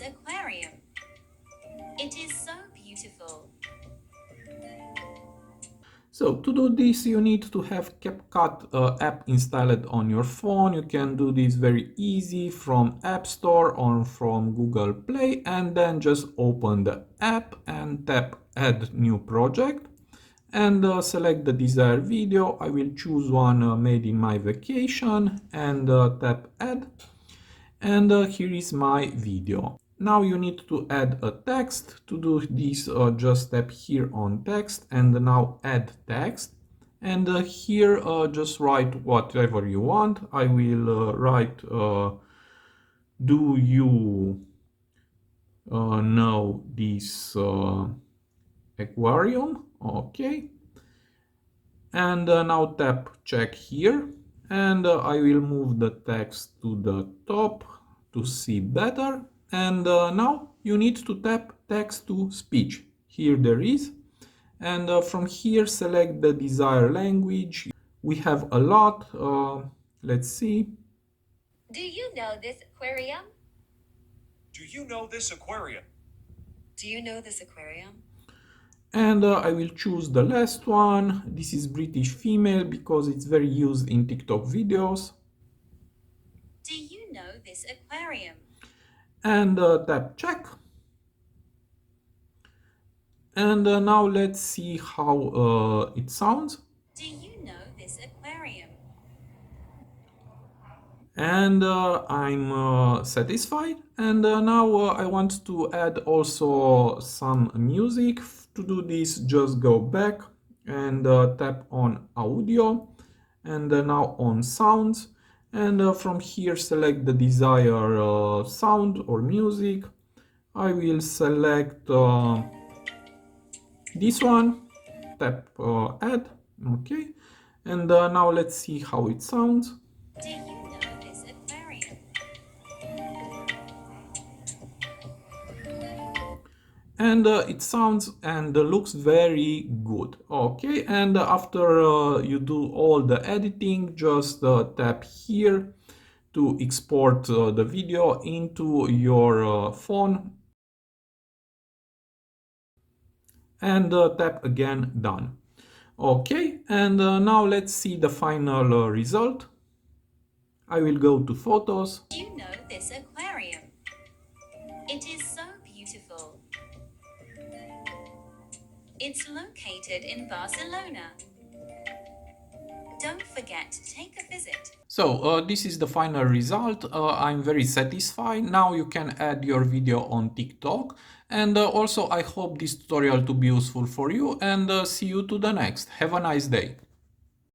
aquarium? It is so beautiful. So to do this, you need to have CapCut app installed on your phone. You can do this very easy from App Store or from Google Play, and then just open the app and tap Add New Project and select the desired video. I will choose one made in my vacation and tap Add, and here is my video. Now you need to add a text. To do this, just tap here on text and now add text. And here just write whatever you want. I will write do you know this aquarium? Okay. And now tap check here, and I will move the text to the top to see better. And now you need to tap text to speech. Here there is, and from here select the desired language. We have a lot. Let's see. Do you know this aquarium? Do you know this aquarium? Do you know this aquarium? And I will choose the last one. This is British female because it's very used in TikTok videos. Do you know this aquarium? And tap check. And now let's see how it sounds. Do you know this aquarium? And I'm satisfied. And now I want to add also some music. To do this, just go back and tap on audio, and now on sounds, and from here select the desired sound or music. I will select this one, tap add, okay, and now let's see how it sounds. Do you know this aquarium? And it sounds and looks very good. Okay, and after you do all the editing, just tap here to export the video into your phone, and tap again done. Okay, and now let's see the final result. I will go to photos. Do you know this aquarium? It is so beautiful. It's located in Barcelona. Don't forget to take a visit. So this is the final result. I'm very satisfied. Now you can add your video on TikTok, and also I hope this tutorial to be useful for you, and see you to the next. Have a nice day.